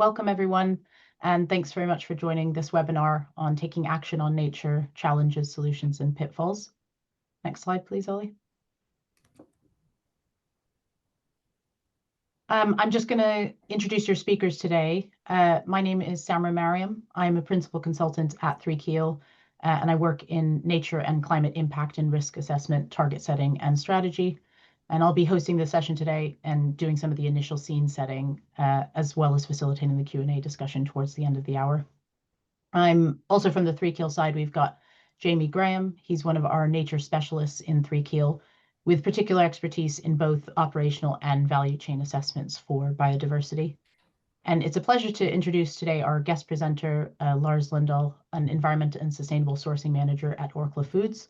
Welcome everyone, and thanks very much for joining this webinar on taking action on nature, challenges, solutions, and pitfalls. Next slide, please, Ollie. I'm just going to introduce your speakers today. My name is Samra Mariam. I'm a principal consultant at 3Keel, and I work in nature and climate impact and risk assessment, target setting, and strategy. And I'll be hosting the session today and doing some of the initial scene setting, as well as facilitating the Q&A discussion towards the end of the hour. I'm also from the 3Keel side. We've got Jamie Graham. He's one of our nature specialists in 3Keel, with particular expertise in both operational and value chain assessments for biodiversity. And it's a pleasure to introduce today our guest presenter, Lars Lundahl, an environment and sustainable sourcing manager at Orkla Foods,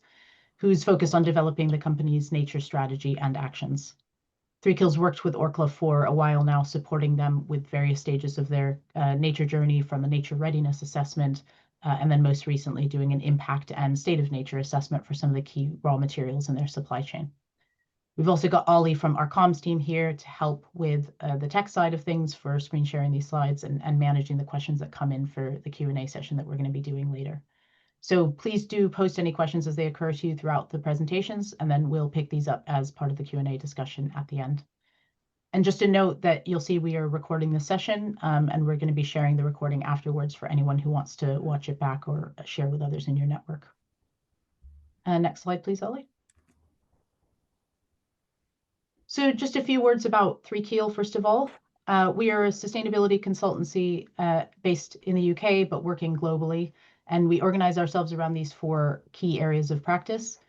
who's focused on developing the company's nature strategy and actions. 3Keel's worked with Orkla for a while now, supporting them with various stages of their nature journey, from a nature readiness assessment, and then most recently doing an impact and state of nature assessment for some of the key raw materials in their supply chain. We've also got Ollie from our comms team here to help with the tech side of things for screen sharing these slides and managing the questions that come in for the Q&A session that we're going to be doing later. So please do post any questions as they occur to you throughout the presentations, and then we'll pick these up as part of the Q&A discussion at the end. And just a note that you'll see we are recording this session, and we're going to be sharing the recording afterwards for anyone who wants to watch it back or share with others in your network. Next slide, please, Ollie. So just a few words about 3Keel, first of all. We are a sustainability consultancy based in the UK, but working globally. And we organize ourselves around these four key areas of practice.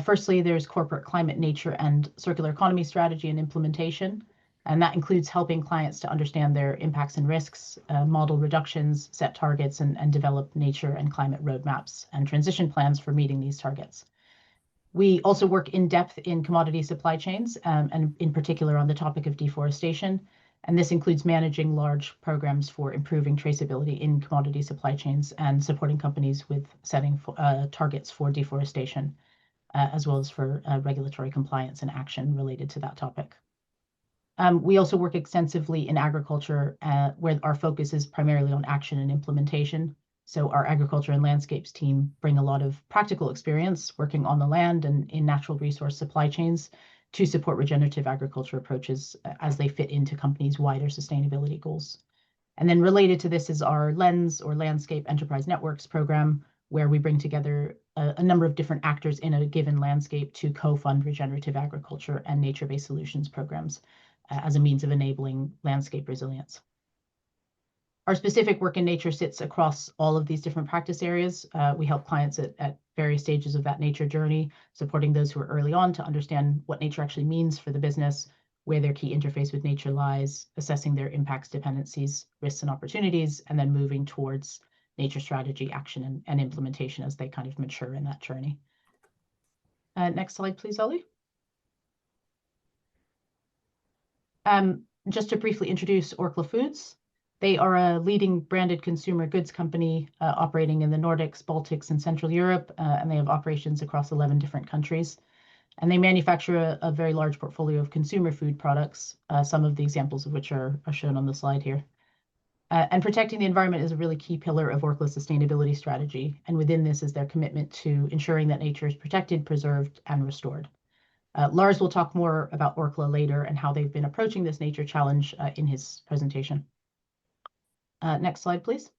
Firstly, there's corporate climate, nature, and circular economy strategy and implementation. And that includes helping clients to understand their impacts and risks, model reductions, set targets, and develop nature and climate roadmaps and transition plans for meeting these targets. We also work in depth in commodity supply chains, and in particular on the topic of deforestation. And this includes managing large programs for improving traceability in commodity supply chains and supporting companies with setting targets for deforestation, as well as for regulatory compliance and action related to that topic. We also work extensively in agriculture, where our focus is primarily on action and implementation. So our agriculture and landscapes team bring a lot of practical experience working on the land and in natural resource supply chains to support regenerative agriculture approaches as they fit into companies' wider sustainability goals. And then related to this is our LENS, or Landscape Enterprise Networks program, where we bring together a number of different actors in a given landscape to co-fund regenerative agriculture and nature-based solutions programs as a means of enabling landscape resilience. Our specific work in nature sits across all of these different practice areas. We help clients at various stages of that nature journey, supporting those who are early on to understand what nature actually means for the business, where their key interface with nature lies, assessing their impacts, dependencies, risks, and opportunities, and then moving towards nature strategy, action, and implementation as they kind of mature in that journey. Next slide, please, Ollie. Just to briefly introduce Orkla Foods. They are a leading branded consumer goods company operating in the Nordics, Baltics, and Central Europe, and they have operations across 11 different countries. And they manufacture a very large portfolio of consumer food products, some of the examples of which are shown on the slide here. And protecting the environment is a really key pillar of Orkla's sustainability strategy, and within this is their commitment to ensuring that nature is protected, preserved, and restored. Lars will talk more about Orkla later and how they've been approaching this nature challenge in his presentation. Next slide, please.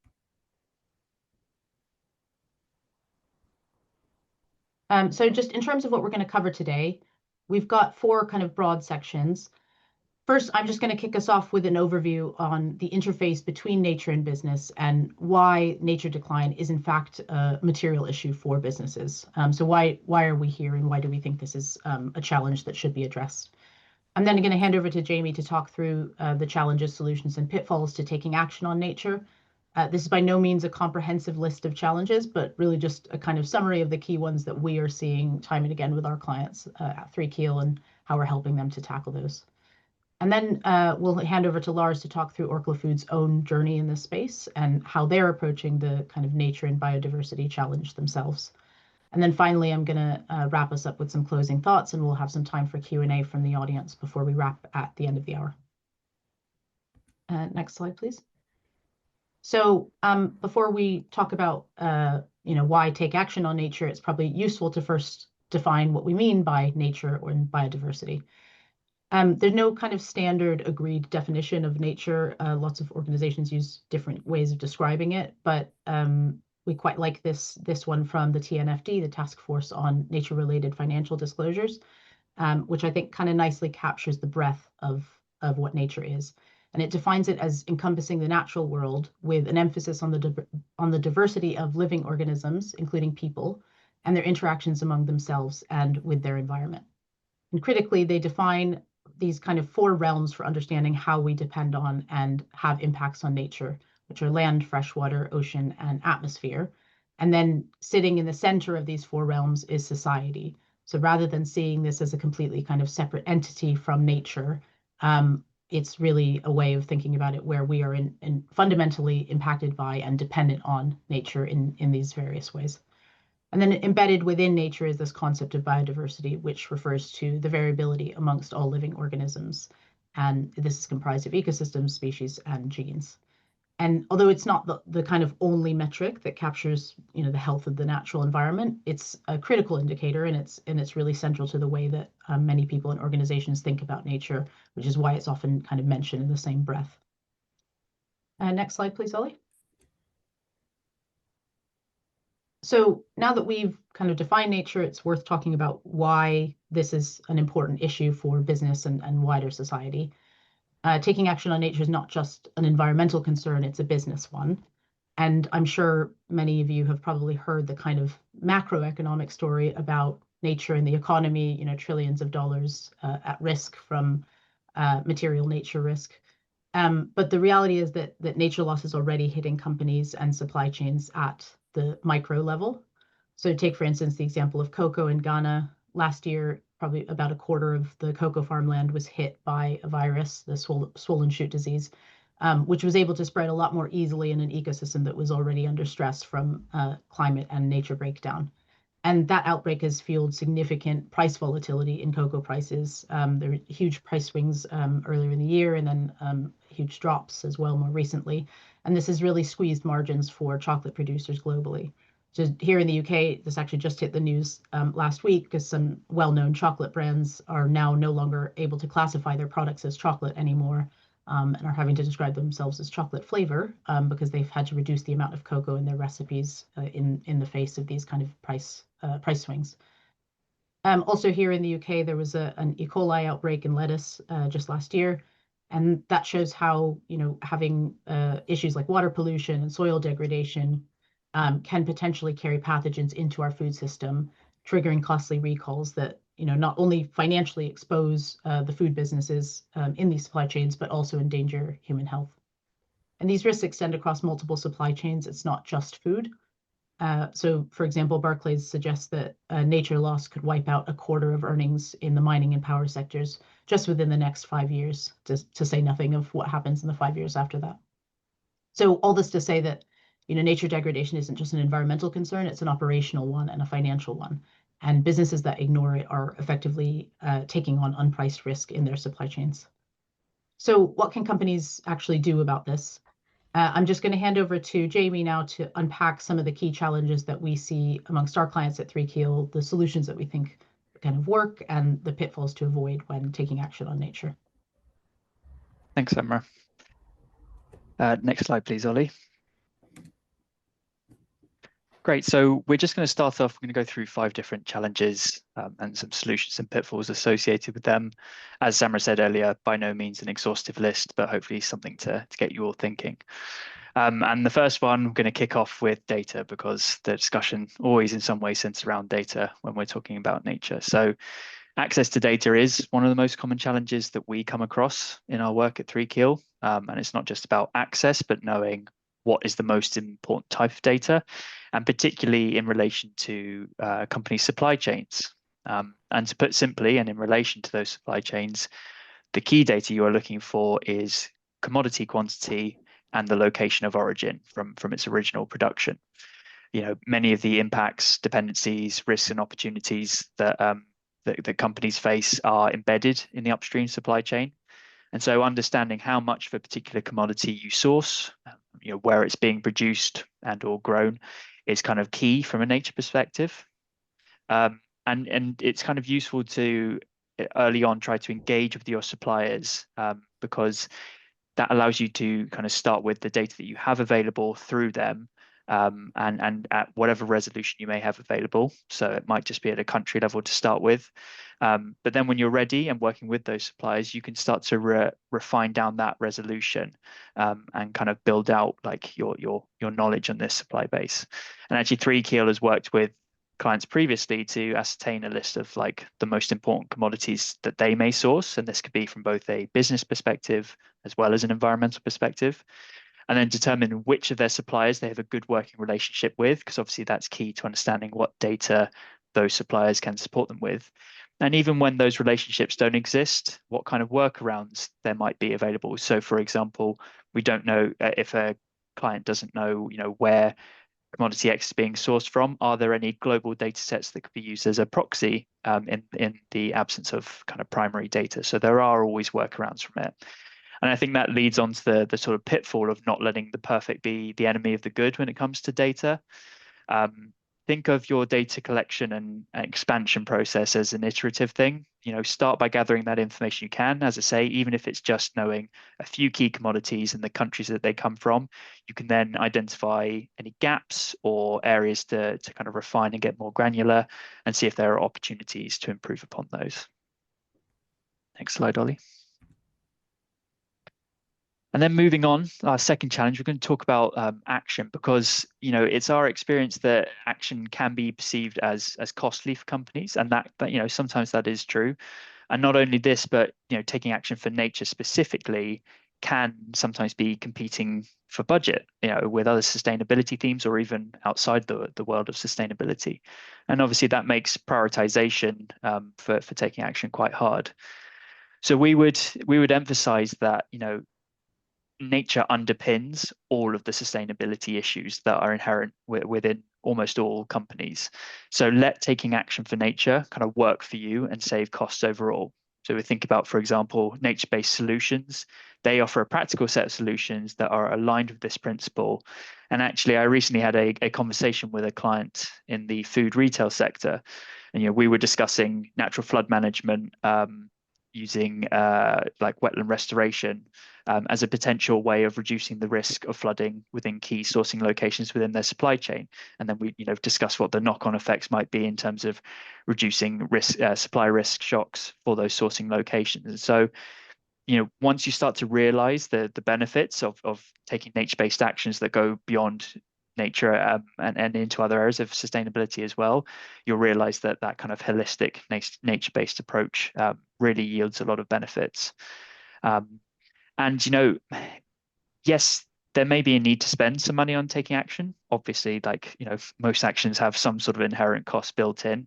So just in terms of what we're going to cover today, we've got four kind of broad sections. First, I'm just going to kick us off with an overview on the interface between nature and business and why nature decline is in fact a material issue for businesses. So why are we here and why do we think this is a challenge that should be addressed? I'm then going to hand over to Jamie to talk through the challenges, solutions, and pitfalls to taking action on nature. This is by no means a comprehensive list of challenges, but really just a kind of summary of the key ones that we are seeing time and again with our clients at 3Keel and how we're helping them to tackle those. And then we'll hand over to Lars to talk through Orkla Foods' own journey in this space and how they're approaching the kind of nature and biodiversity challenge themselves. And then finally, I'm going to wrap us up with some closing thoughts, and we'll have some time for Q&A from the audience before we wrap at the end of the hour. Next slide, please. So before we talk about why take action on nature, it's probably useful to first define what we mean by nature or biodiversity. There's no kind of standard agreed definition of nature. Lots of organizations use different ways of describing it, but we quite like this one from the TNFD, the Taskforce on Nature-Related Financial Disclosures, which I think kind of nicely captures the breadth of what nature is. And it defines it as encompassing the natural world with an emphasis on the diversity of living organisms, including people, and their interactions among themselves and with their environment. And critically, they define these kind of 4 realms for understanding how we depend on and have impacts on nature, which are land, freshwater, ocean, and atmosphere. And then sitting in the center of these 4 realms is society. So rather than seeing this as a completely kind of separate entity from nature, it's really a way of thinking about it where we are fundamentally impacted by and dependent on nature in these various ways. And then embedded within nature is this concept of biodiversity, which refers to the variability amongst all living organisms. And this is comprised of ecosystems, species, and genes. And although it's not the kind of only metric that captures, the health of the natural environment, it's a critical indicator, and it's really central to the way that many people and organizations think about nature, which is why it's often kind of mentioned in the same breath. Next slide, please, Ollie. So now that we've kind of defined nature, it's worth talking about why this is an important issue for business and wider society. Taking action on nature is not just an environmental concern, it's a business one. And I'm sure many of you have probably heard the kind of macroeconomic story about nature and the economy, trillions of dollars at risk from material nature risk. But the reality is that nature loss is already hitting companies and supply chains at the micro level. So take, for instance, the example of cocoa in Ghana. Last year, probably about a quarter of the cocoa farmland was hit by a virus, the swollen shoot disease, which was able to spread a lot more easily in an ecosystem that was already under stress from climate and nature breakdown. And that outbreak has fueled significant price volatility in cocoa prices. There were huge price swings earlier in the year, and then huge drops as well more recently. And this has really squeezed margins for chocolate producers globally. So here in the UK, this actually just hit the news last week because some well-known chocolate brands are now no longer able to classify their products as chocolate anymore, and are having to describe themselves as chocolate flavor because they've had to reduce the amount of cocoa in their recipes in the face of these kind of price swings. Also here in the UK, there was an E. coli outbreak in lettuce just last year. And that shows how, having issues like water pollution and soil degradation can potentially carry pathogens into our food system, triggering costly recalls that, not only financially expose the food businesses in these supply chains, but also endanger human health. And these risks extend across multiple supply chains. It's not just food. So, for example, Barclays suggests that nature loss could wipe out a quarter of earnings in the mining and power sectors just within the next 5 years, to say nothing of what happens in the 5 years after that. So all this to say that, nature degradation isn't just an environmental concern, it's an operational one and a financial one. And businesses that ignore it are effectively taking on unpriced risk in their supply chains. So what can companies actually do about this? I'm just going to hand over to Jamie now to unpack some of the key challenges that we see amongst our clients at 3Keel, the solutions that we think kind of work, and the pitfalls to avoid when taking action on nature. Thanks, Samra. Next slide, please, Ollie. Great. So we're just going to start off. We're going to go through 5 different challenges and some solutions and pitfalls associated with them. As Samra said earlier, by no means an exhaustive list, but hopefully something to get you all thinking. And the first one, I'm going to kick off with data, because the discussion always in some way centers around data when we're talking about nature. So access to data is one of the most common challenges that we come across in our work at 3Keel. And it's not just about access, but knowing what is the most important type of data, and particularly in relation to company supply chains. And to put simply, and in relation to those supply chains, the key data you are looking for is commodity quantity and the location of origin from its original production. Many of the impacts, dependencies, risks, and opportunities that companies face are embedded in the upstream supply chain. And so understanding how much of a particular commodity you source, where it's being produced and or grown is kind of key from a nature perspective. And it's kind of useful to early on try to engage with your suppliers, because that allows you to kind of start with the data that you have available through them, and at whatever resolution you may have available. So it might just be at a country level to start with. But then when you're ready and working with those suppliers, you can start to refine down that resolution, and kind of build out like your knowledge on this supply base. And actually, 3Keel has worked with clients previously to ascertain a list of like the most important commodities that they may source, and this could be from both a business perspective as well as an environmental perspective, and then determine which of their suppliers they have a good working relationship with, because obviously that's key to understanding what data those suppliers can support them with. And even when those relationships don't exist, what kind of workarounds there might be available. So for example, we don't know if a client doesn't know, where commodity X is being sourced from. Are there any global data sets that could be used as a proxy, in the absence of kind of primary data? So there are always workarounds from it. And I think that leads on to the sort of pitfall of not letting the perfect be the enemy of the good when it comes to data. Think of your data collection and expansion process as an iterative thing. Start by gathering that information you can. As I say, even if it's just knowing a few key commodities and the countries that they come from, you can then identify any gaps or areas to kind of refine and get more granular and see if there are opportunities to improve upon those. Next slide, Ollie. And then moving on, our second challenge, we're going to talk about action, because it's our experience that action can be perceived as costly for companies, and that sometimes that is true. And not only this, but taking action for nature specifically can sometimes be competing for budget, with other sustainability themes or even outside the world of sustainability. And obviously that makes prioritization for taking action quite hard. So we would emphasize that nature underpins all of the sustainability issues that are inherent within almost all companies. So let taking action for nature kind of work for you and save costs overall. So we think about, for example, nature-based solutions. They offer a practical set of solutions that are aligned with this principle. And actually, I recently had a conversation with a client in the food retail sector, and we were discussing natural flood management, using like wetland restoration, as a potential way of reducing the risk of flooding within key sourcing locations within their supply chain. And then we discuss what the knock-on effects might be in terms of reducing risk, supply risk shocks for those sourcing locations. And so once you start to realize the benefits of taking nature-based actions that go beyond nature, and into other areas of sustainability as well, you'll realize that kind of holistic nature-based approach really yields a lot of benefits. And yes, there may be a need to spend some money on taking action. Obviously, most actions have some sort of inherent cost built in,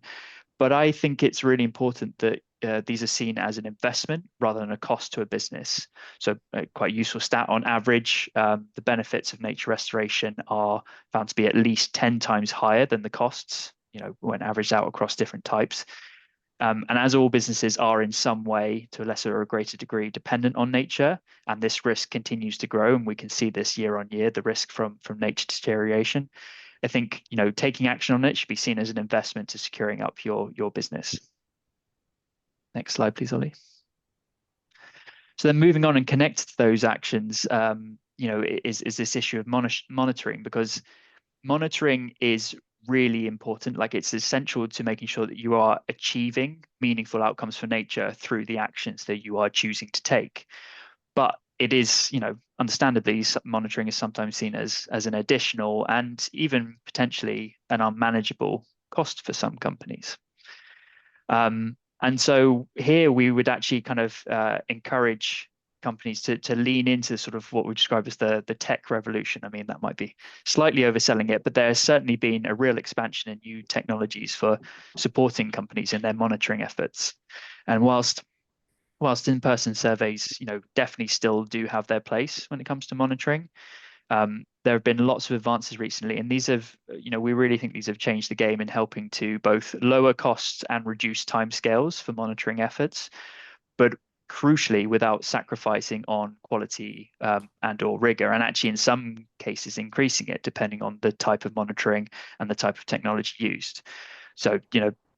but I think it's really important that these are seen as an investment rather than a cost to a business. So quite a useful stat: on average, the benefits of nature restoration are found to be at least 10 times higher than the costs, when averaged out across different types. And as all businesses are in some way, to a lesser or a greater degree, dependent on nature, and this risk continues to grow, and we can see this year on year, the risk from nature deterioration, I think taking action on it should be seen as an investment to securing up your business. Next slide, please, Ollie. So then moving on and connected to those actions, is this issue of monitoring, because monitoring is really important. Like, it's essential to making sure that you are achieving meaningful outcomes for nature through the actions that you are choosing to take. But it is, understandably, monitoring is sometimes seen as an additional and even potentially an unmanageable cost for some companies. And so here we would actually kind of encourage companies to lean into sort of what we describe as the tech revolution. I mean, that might be slightly overselling it, but there's certainly been a real expansion in new technologies for supporting companies in their monitoring efforts. And whilst in-person surveys, definitely still do have their place when it comes to monitoring, there have been lots of advances recently, and these have, we really think these have changed the game in helping to both lower costs and reduce timescales for monitoring efforts. But crucially without sacrificing on quality and or rigor, and actually in some cases increasing it depending on the type of monitoring and the type of technology used. So,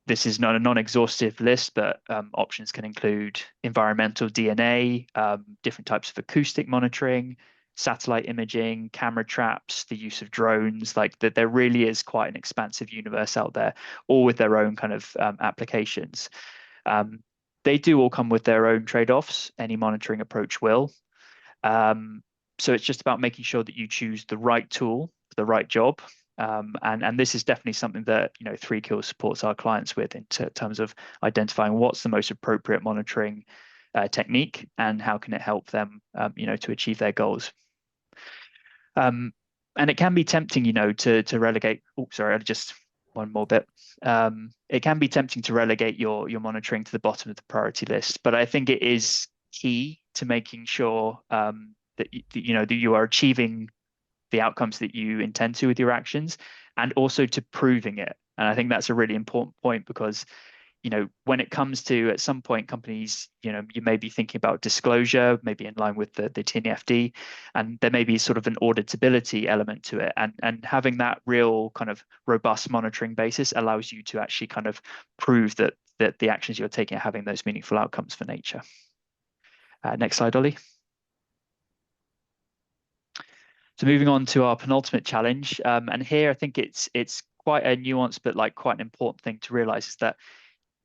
this is not a non-exhaustive list, but options can include environmental DNA, different types of acoustic monitoring, satellite imaging, camera traps, the use of drones. Like that, there really is quite an expansive universe out there, all with their own kind of applications. They do all come with their own trade-offs. Any monitoring approach will. So it's just about making sure that you choose the right tool for the right job. And this is definitely something that 3Kill supports our clients with in terms of identifying what's the most appropriate monitoring technique and how can it help them to achieve their goals. And it can be tempting to relegate. Oh, sorry, just one more bit. It can be tempting to relegate your monitoring to the bottom of the priority list, but I think it is key to making sure that you are achieving the outcomes that you intend to with your actions, and also to proving it. And I think that's a really important point because, when it comes to at some point companies, you may be thinking about disclosure, maybe in line with the TNFD, and there may be sort of an auditability element to it. And having that real kind of robust monitoring basis allows you to actually kind of prove that the actions you're taking are having those meaningful outcomes for nature. Next slide, Ollie. So moving on to our penultimate challenge, and here I think it's quite a nuanced but quite an important thing to realize is that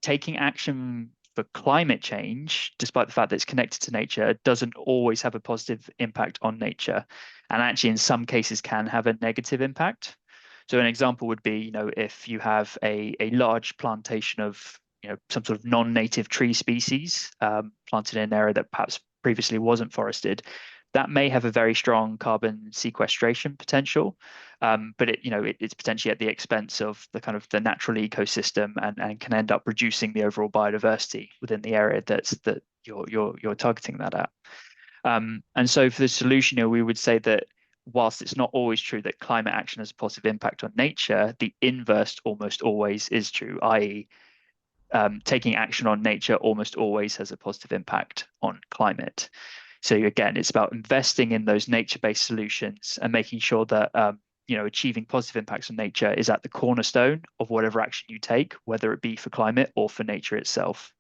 taking action for climate change, despite the fact that it's connected to nature, doesn't always have a positive impact on nature, and actually in some cases can have a negative impact. So an example would be, if you have a large plantation of some sort of non-native tree species planted in an area that perhaps previously wasn't forested, that may have a very strong carbon sequestration potential, but it's potentially at the expense of the natural ecosystem and can end up reducing the overall biodiversity within the area that you're targeting that at. And so for the solution, we would say that whilst it's not always true that climate action has a positive impact on nature, the inverse almost always is true, i.e., taking action on nature almost always has a positive impact on climate. So again, it's about investing in those nature-based solutions and making sure that achieving positive impacts on nature is at the cornerstone of whatever action you take, whether it be for climate or for nature itself.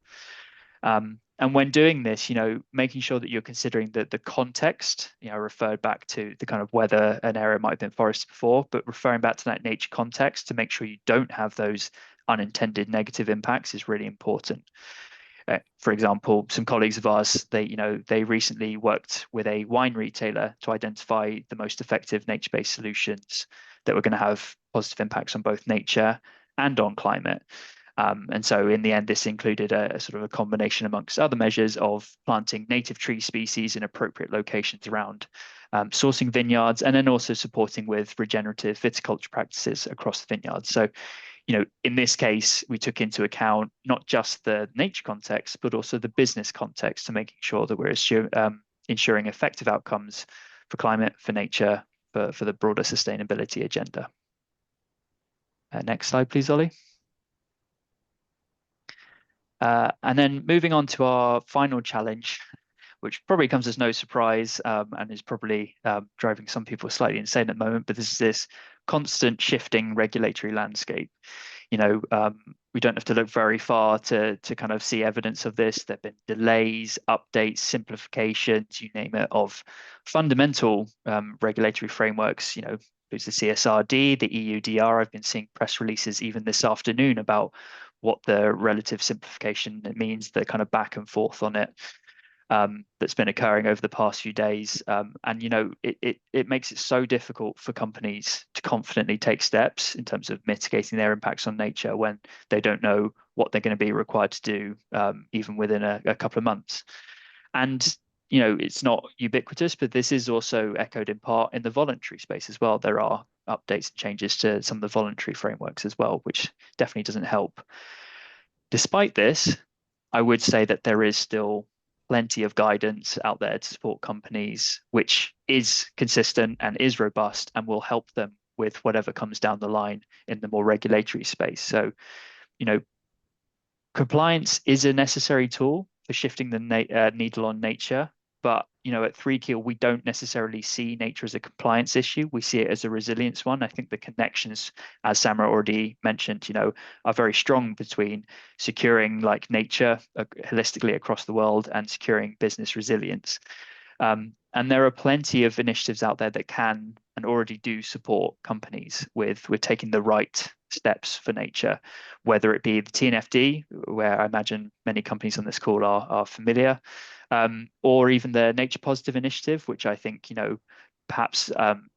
And when doing this, making sure that you're considering the context, referred back to the kind of whether an area might have been forested before, but referring back to that nature context to make sure you don't have those unintended negative impacts is really important. For example, some colleagues of ours, they recently worked with a wine retailer to identify the most effective nature-based solutions that were going to have positive impacts on both nature and on climate. And so in the end, this included a sort of a combination amongst other measures of planting native tree species in appropriate locations around, sourcing vineyards, and then also supporting with regenerative viticulture practices across the vineyards. So in this case, we took into account not just the nature context, but also the business context to making sure that we're ensuring effective outcomes for climate, for nature, for the broader sustainability agenda. Next slide, please, Ollie. And then moving on to our final challenge, which probably comes as no surprise and is probably driving some people slightly insane at the moment, but this is this constant shifting regulatory landscape. We don't have to look very far to kind of see evidence of this. There have been delays, updates, simplifications, you name it, of fundamental regulatory frameworks. There's the CSRD, the EUDR. I've been seeing press releases even this afternoon about what the relative simplification means, the kind of back and forth on it. That's been occurring over the past few days. And it makes it so difficult for companies to confidently take steps in terms of mitigating their impacts on nature when they don't know what they're going to be required to do, even within a couple of months. And it's not ubiquitous, but this is also echoed in part in the voluntary space as well. There are updates and changes to some of the voluntary frameworks as well, which definitely doesn't help. Despite this, I would say that there is still plenty of guidance out there to support companies, which is consistent and is robust and will help them with whatever comes down the line in the more regulatory space. So, compliance is a necessary tool for shifting the needle on nature. But at Three Keel, we don't necessarily see nature as a compliance issue. We see it as a resilience one. I think the connections, as Samra already mentioned, are very strong between securing like nature holistically across the world and securing business resilience. And there are plenty of initiatives out there that can and already do support companies with taking the right steps for nature, whether it be the TNFD, where I imagine many companies on this call are familiar, or even the Nature Positive initiative, which I think perhaps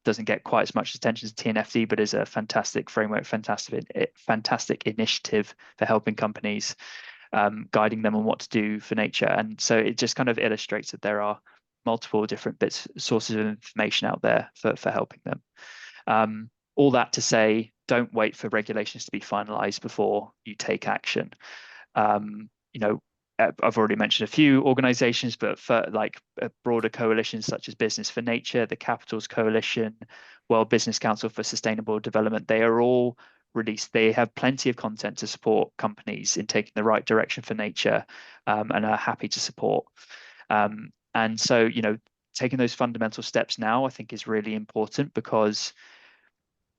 doesn't get quite as much attention as TNFD, but is a fantastic framework, fantastic initiative for helping companies, guiding them on what to do for nature. And so it just kind of illustrates that there are multiple different sources of information out there for helping them. All that to say, don't wait for regulations to be finalized before you take action. I've already mentioned a few organizations, but for like broader coalitions such as Business for Nature, the Capitals Coalition, World Business Council for Sustainable Development, they are all released. They have plenty of content to support companies in taking the right direction for nature, and are happy to support. And so, taking those fundamental steps now, I think, is really important, because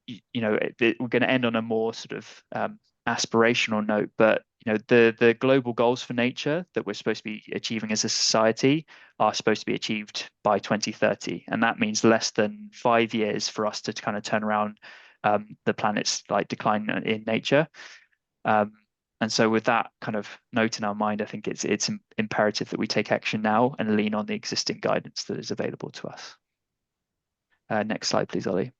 we're going to end on a more sort of aspirational note, but the global goals for nature that we're supposed to be achieving as a society are supposed to be achieved by 2030, and that means less than 5 years for us to kind of turn around the planet's like decline in nature. And so with that kind of note in our mind, I think it's imperative that we take action now and lean on the existing guidance that is available to us. Next slide, please, Ollie.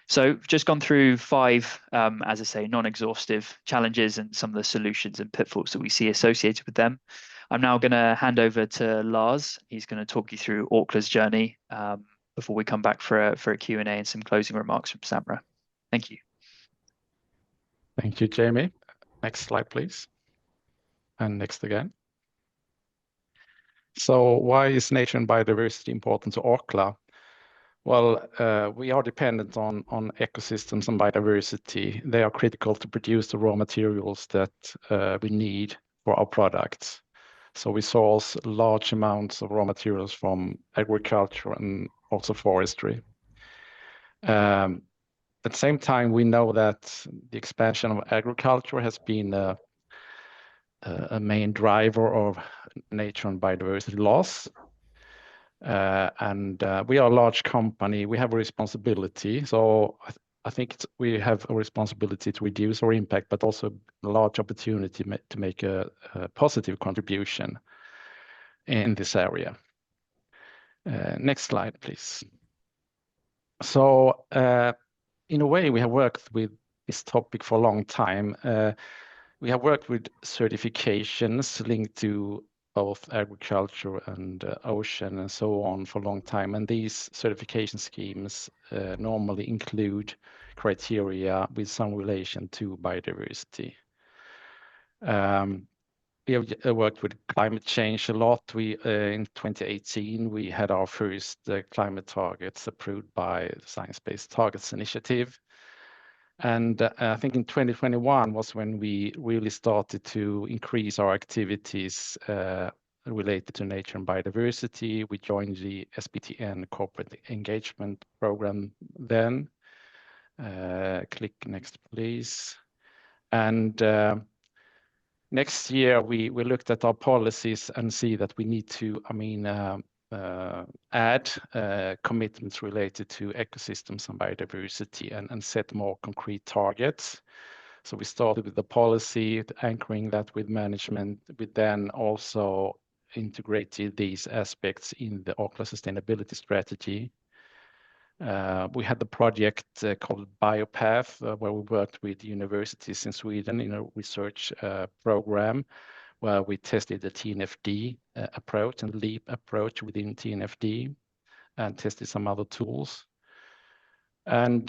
So just gone through 5, as I say, non-exhaustive challenges and some of the solutions and pitfalls that we see associated with them. I'm now going to hand over to Lars. He's going to talk you through Orkla's journey before we come back for a Q&A and some closing remarks from Samra. Thank you. Thank you, Jamie. Next slide, please. And next again. So why is nature and biodiversity important to Orkla? Well, we are dependent on ecosystems and biodiversity. They are critical to produce the raw materials that we need for our products. So we source large amounts of raw materials from agriculture and also forestry. At the same time, we know that the expansion of agriculture has been a main driver of nature and biodiversity loss. And we are a large company. We have a responsibility. So I think we have a responsibility to reduce our impact, but also a large opportunity to make a positive contribution in this area. Next slide, please. So in a way, we have worked with this topic for a long time. We have worked with certifications linked to both agriculture and ocean and so on for a long time. And these certification schemes normally include criteria with some relation to biodiversity. We have worked with climate change a lot. In 2018, we had our first climate targets approved by the Science Based Targets Initiative. And I think in 2021 was when we really started to increase our activities related to nature and biodiversity. We joined the SBTN corporate engagement program then. Click next, please. And next year, we looked at our policies and see that we need to, add commitments related to ecosystems and biodiversity and set more concrete targets. So we started with the policy, anchoring that with management. We then also integrated these aspects in the Orkla sustainability strategy. We had the project called Biopath, where we worked with universities in Sweden in a research program, where we tested the TNFD approach and LEAP approach within TNFD and tested some other tools. And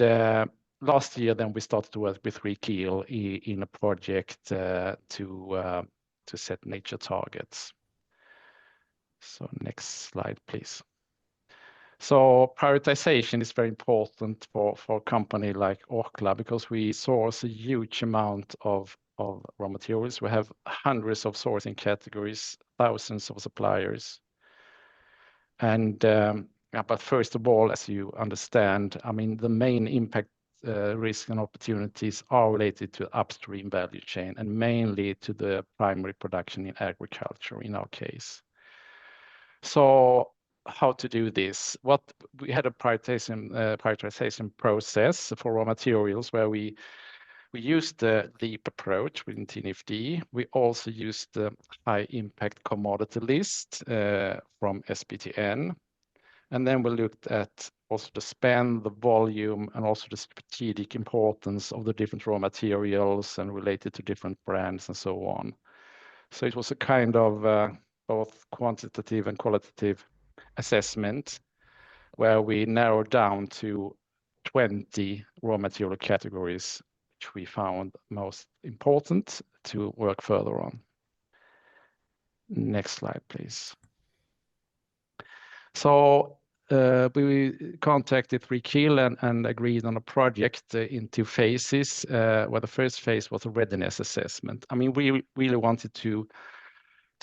last year, then we started to work with Three Keel in a project to set nature targets. So next slide, please. So prioritization is very important for a company like Orkla, because we source a huge amount of raw materials. We have hundreds of sourcing categories, thousands of suppliers. And but first of all, as you understand, I mean, the main impact risk and opportunities are related to upstream value chain and mainly to the primary production in agriculture in our case. So how to do this? What we had a prioritization process for raw materials where we used the LEAP approach within TNFD. We also used the high impact commodity list from SBTN. And then we looked at also the spend, the volume, and also the strategic importance of the different raw materials and related to different brands and so on. So it was a kind of both quantitative and qualitative assessment where we narrowed down to 20 raw material categories, which we found most important to work further on. Next slide, please. So we contacted 3Kiel and agreed on a project in 2 phases, where the first phase was a readiness assessment. I mean, we really wanted to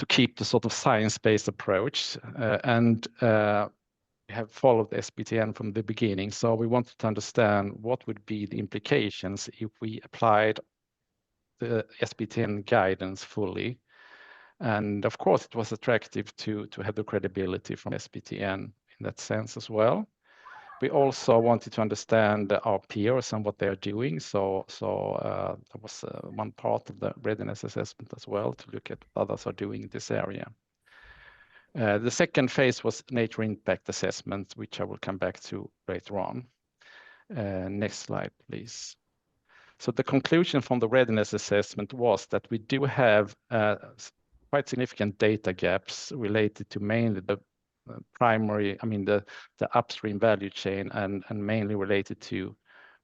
keep the sort of science-based approach, and we have followed SBTN from the beginning. So we wanted to understand what would be the implications if we applied the SBTN guidance fully. And of course, it was attractive to have the credibility from SBTN in that sense as well. We also wanted to understand our peers and what they are doing. So that was one part of the readiness assessment as well, to look at what others are doing in this area. The second phase was nature impact assessment, which I will come back to later on. Next slide, please. So the conclusion from the readiness assessment was that we do have quite significant data gaps related to mainly the primary, I mean, the upstream value chain and mainly related to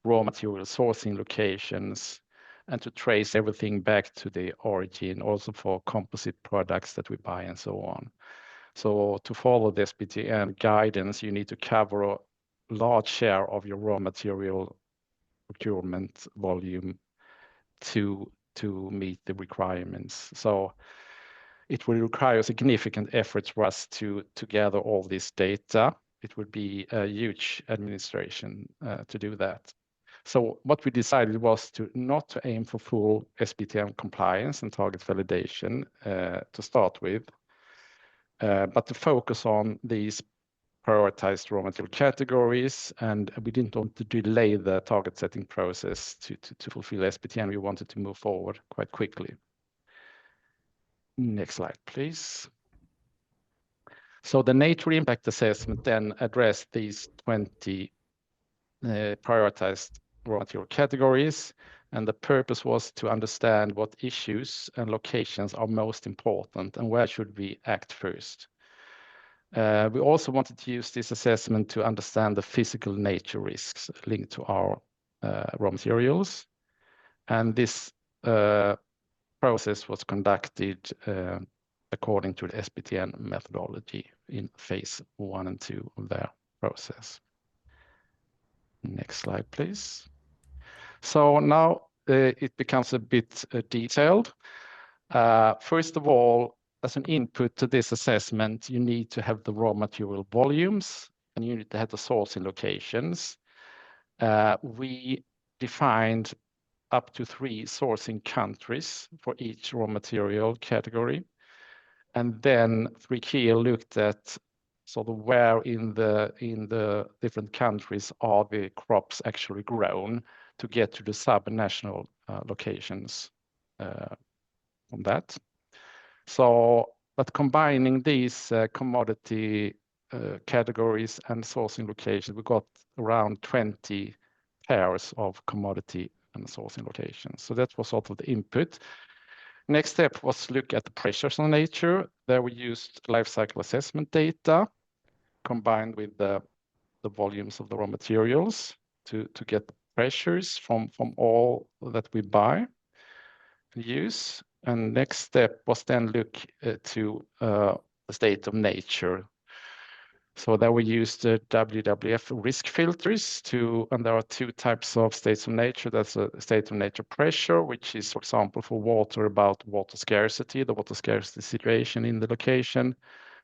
raw material sourcing locations and to trace everything back to the origin, also for composite products that we buy and so on. So to follow the SBTN guidance, you need to cover a large share of your raw material procurement volume to meet the requirements. So it will require significant efforts for us to gather all this data. It would be a huge administration to do that. So what we decided was not to aim for full SBTN compliance and target validation to start with, but to focus on these prioritized raw material categories, and we didn't want to delay the target setting process to fulfill SBTN. We wanted to move forward quite quickly. Next slide, please. So the nature impact assessment then addressed these 20 prioritized raw material categories, and the purpose was to understand what issues and locations are most important and where should we act first. We also wanted to use this assessment to understand the physical nature risks linked to our raw materials, and this process was conducted according to the SBTN methodology in phase 1 and 2 of their process. Next slide, please. So now it becomes a bit detailed. First of all, as an input to this assessment, you need to have the raw material volumes and you need to have the sourcing locations. We defined up to 3 sourcing countries for each raw material category. And then 3Kiel looked at sort of where in the different countries are the crops actually grown to get to the sub-national locations on that. So, but combining these commodity categories and sourcing locations, we got around 20 pairs of commodity and sourcing locations. So that was sort of the input. Next step was to look at the pressures on nature. There we used life cycle assessment data combined with the volumes of the raw materials to get pressures from all that we buy and use. And next step was then look to the state of nature. So there we use the WWF risk filters and there are two types of states of nature. That's a state of nature pressure, which is, for example, for water, about water scarcity, the water scarcity situation in the location.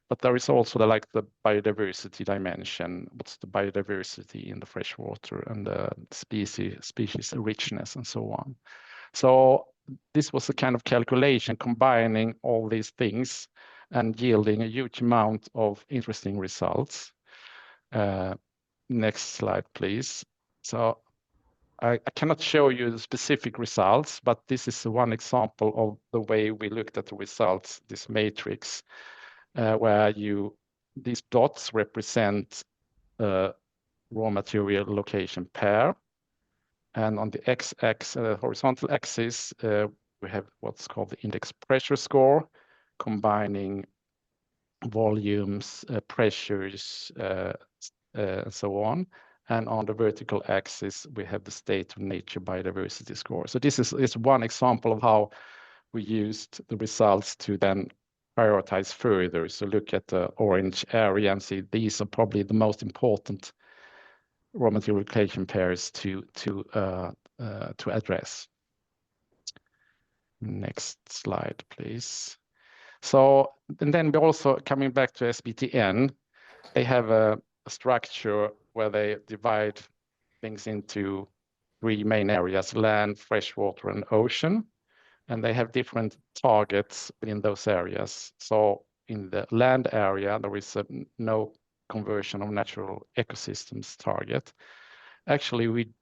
But there is also the biodiversity dimension. What's the biodiversity in the freshwater and the species richness and so on. So this was a kind of calculation combining all these things and yielding a huge amount of interesting results. Next slide, please. So I cannot show you the specific results, but this is one example of the way we looked at the results, this matrix, where these dots represent raw material location pair. And on the x-axis, horizontal axis, we have what's called the index pressure score, combining volumes, pressures, and so on. And on the vertical axis, we have the state of nature biodiversity score. So this is one example of how we used the results to then prioritize further. So look at the orange area and see these are probably the most important raw material location pairs to address. Next slide, please. So, and then we're also coming back to SBTN. They have a structure where they divide things into three main areas: land, freshwater, and ocean. And they have different targets within those areas. So in the land area, there is a no conversion of natural ecosystems target. Actually, we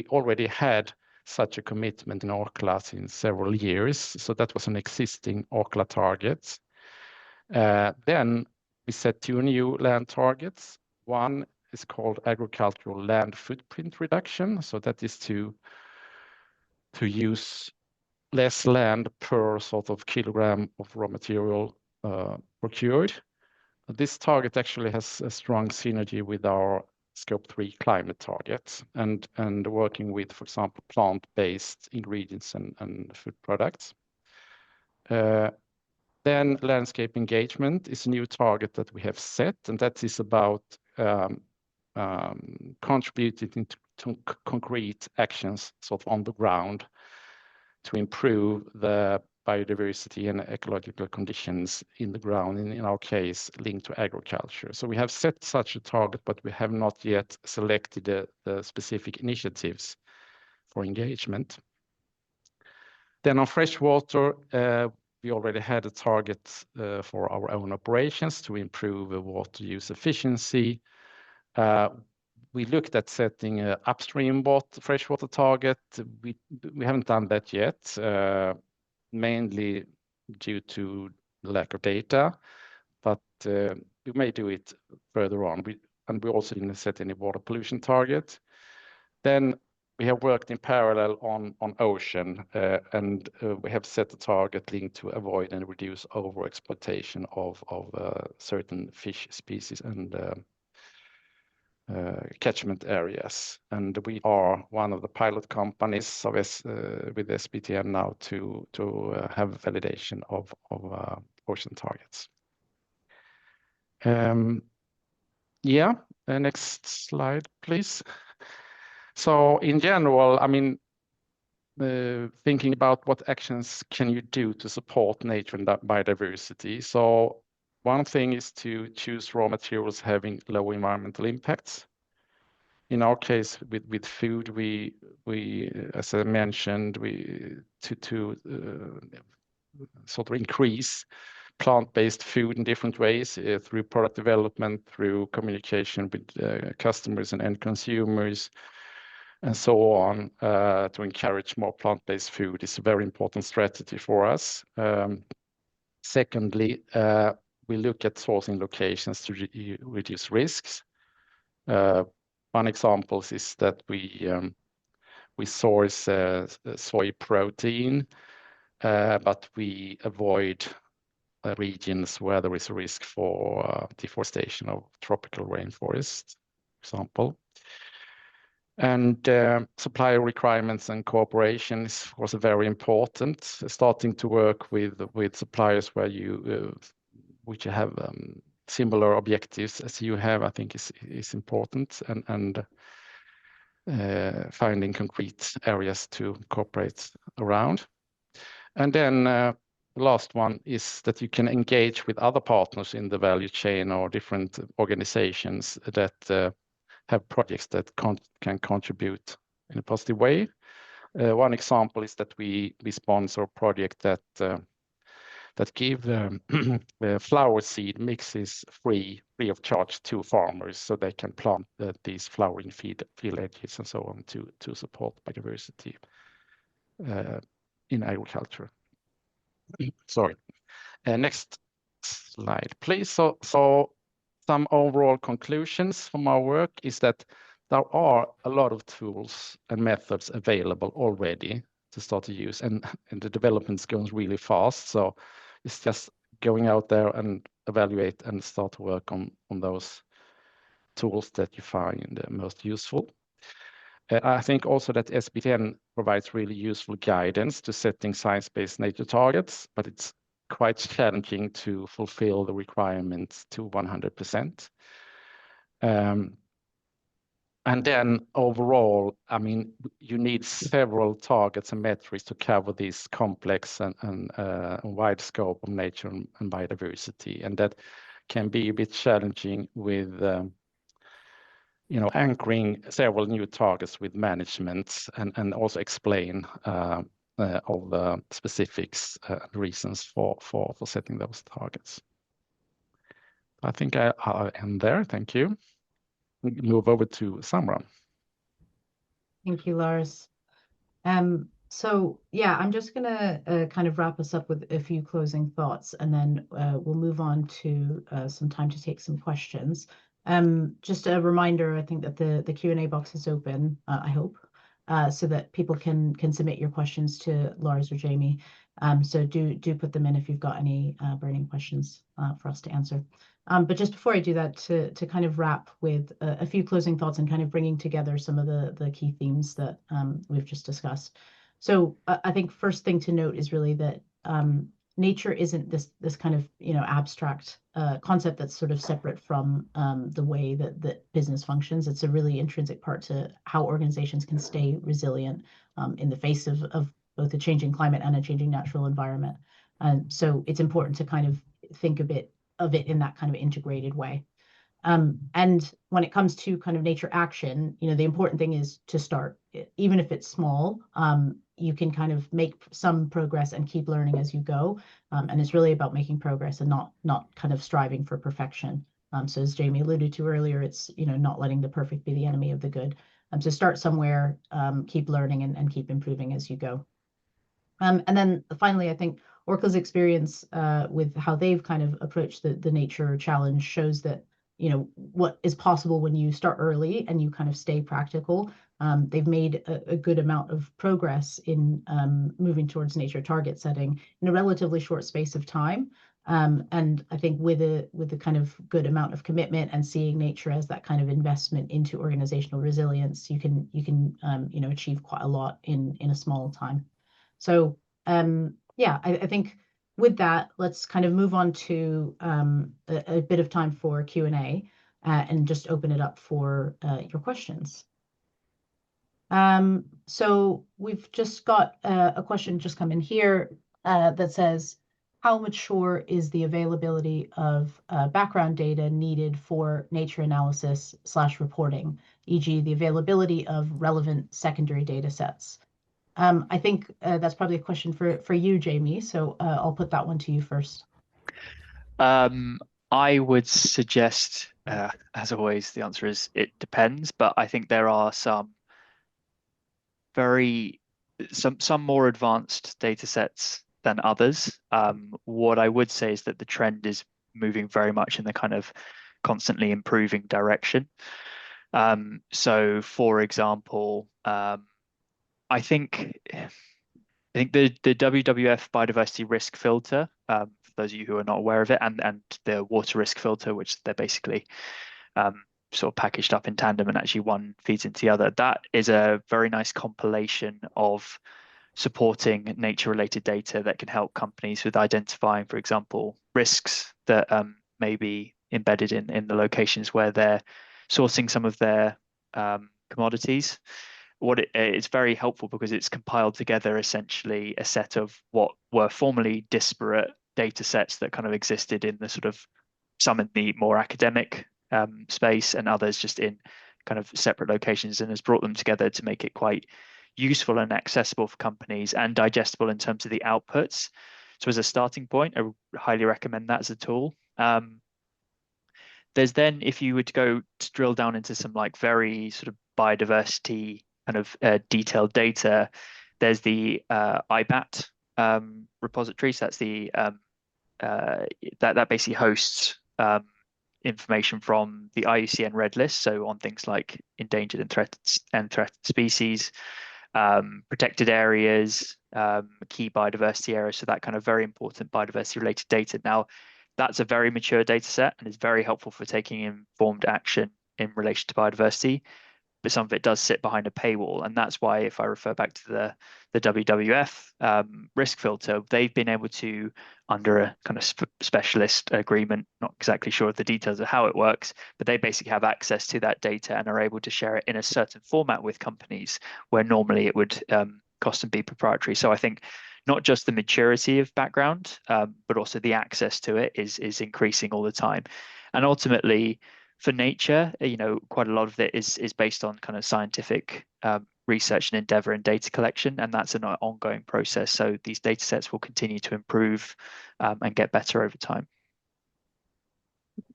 already had such a commitment in Orkla in several years. So that was an existing Orkla target. Then we set two new land targets. One is called agricultural land footprint reduction. So that is to use less land per sort of kilogram of raw material procured. This target actually has a strong synergy with our Scope 3 climate targets and working with, for example, plant-based ingredients and food products. Then landscape engagement is a new target that we have set, and that is about contributing to concrete actions sort of on the ground to improve the biodiversity and ecological conditions in the ground, in our case, linked to agriculture. So we have set such a target, but we have not yet selected the specific initiatives for engagement. Then on freshwater, we already had a target for our own operations to improve water use efficiency. We looked at setting an upstream freshwater target. We haven't done that yet, mainly due to lack of data, but we may do it further on. We also didn't set any water pollution target. Then we have worked in parallel on ocean, and we have set a target linked to avoid and reduce overexploitation of certain fish species and catchment areas. And we are one of the pilot companies with SBTN now to have validation of ocean targets. Next slide, please. So in general, I mean, thinking about what actions can you do to support nature and biodiversity. So one thing is to choose raw materials having low environmental impacts. In our case, with food, we as I mentioned, to sort of increase plant-based food in different ways through product development, through communication with customers and end consumers, and so on, to encourage more plant-based food is a very important strategy for us. Secondly, we look at sourcing locations to reduce risks. One example is that we source soy protein, but we avoid regions where there is a risk for deforestation of tropical rainforest, for example. And supplier requirements and cooperation is, of course, very important. Starting to work with suppliers where which have similar objectives as you have, I think is important, and finding concrete areas to cooperate around. And then the last one is that you can engage with other partners in the value chain or different organizations that have projects that can contribute in a positive way. One example is that we sponsor a project that give flower seed mixes free of charge to farmers, so they can plant these flowering field edges and so on to support biodiversity in agriculture. Sorry. Next slide, please. So some overall conclusions from our work is that there are a lot of tools and methods available already to start to use, and the development's going really fast. So it's just going out there and evaluate and start to work on those tools that you find most useful. I think also that SBTN provides really useful guidance to setting science-based nature targets, but it's quite challenging to fulfill the requirements to 100%. And then overall, I mean, you need several targets and metrics to cover this complex and wide scope of nature and biodiversity. And that can be a bit challenging with anchoring several new targets with management and also explain all the specifics reasons for setting those targets. I think I'll end there. Thank you. Move over to Samra. Thank you, Lars. So yeah, I'm just gonna kind of wrap us up with a few closing thoughts, and then we'll move on to some time to take some questions. Just a reminder, I think that the Q&A box is open, I hope, so that people can submit your questions to Lars or Jamie. So do put them in if you've got any burning questions for us to answer. But just before I do that, to kind of wrap with a few closing thoughts and kind of bringing together some of the key themes that we've just discussed. So I think first thing to note is really that nature isn't this kind of abstract concept that's sort of separate from the way that business functions. It's a really intrinsic part to how organizations can stay resilient in the face of both a changing climate and a changing natural environment. And so it's important to kind of think a bit of it in that kind of integrated way. And when it comes to kind of nature action, the important thing is to start, even if it's small. You can kind of make some progress and keep learning as you go. And it's really about making progress and not kind of striving for perfection. So as Jamie alluded to earlier, it's not letting the perfect be the enemy of the good. So start somewhere, keep learning and keep improving as you go. And then finally, I think Orkla's experience with how they've kind of approached the nature challenge shows that what is possible when you start early and you kind of stay practical. They've made a good amount of progress in moving towards nature target setting in a relatively short space of time. And I think with a kind of good amount of commitment and seeing nature as that kind of investment into organizational resilience, you can achieve quite a lot in a small time. So yeah, I think with that, let's kind of move on to a bit of time for Q&A and just open it up for your questions. So we've just got a question just come in here that says, how mature is the availability of background data needed for nature analysis / reporting, e.g. the availability of relevant secondary data sets? I think that's probably a question for you, Jamie. So I'll put that one to you first. I would suggest, as always, the answer is it depends. But I think there are some more advanced data sets than others. What I would say is that the trend is moving very much in the kind of constantly improving direction. So, for example, I think the WWF biodiversity risk filter, for those of you who are not aware of it, and the water risk filter, which they're basically sort of packaged up in tandem, and actually one feeds into the other. That is a very nice compilation of supporting nature-related data that can help companies with identifying, for example, risks that maybe embedded in the locations where they're sourcing some of their commodities. It's very helpful because it's compiled together essentially a set of what were formerly disparate data sets that kind of existed in the sort of some in the more academic space and others just in kind of separate locations, and has brought them together to make it quite useful and accessible for companies and digestible in terms of the outputs. So as a starting point, I highly recommend that as a tool. There's then, if you were to go to drill down into some like very sort of biodiversity kind of detailed data, there's the IBAT repository. So that's the that basically hosts information from the IUCN Red List, so on things like endangered and threatened species, protected areas, key biodiversity areas, so that kind of very important biodiversity related data. Now, that's a very mature data set and is very helpful for taking informed action in relation to biodiversity, but some of it does sit behind a paywall. And that's why, if I refer back to the WWF risk filter, they've been able to, under a kind of specialist agreement, not exactly sure of the details of how it works, but they basically have access to that data and are able to share it in a certain format with companies where normally it would cost and be proprietary. So I think not just the maturity of background, but also the access to it is increasing all the time. And ultimately, for nature, quite a lot of it is based on kind of scientific research and endeavor and data collection, and that's an ongoing process. So these data sets will continue to improve and get better over time.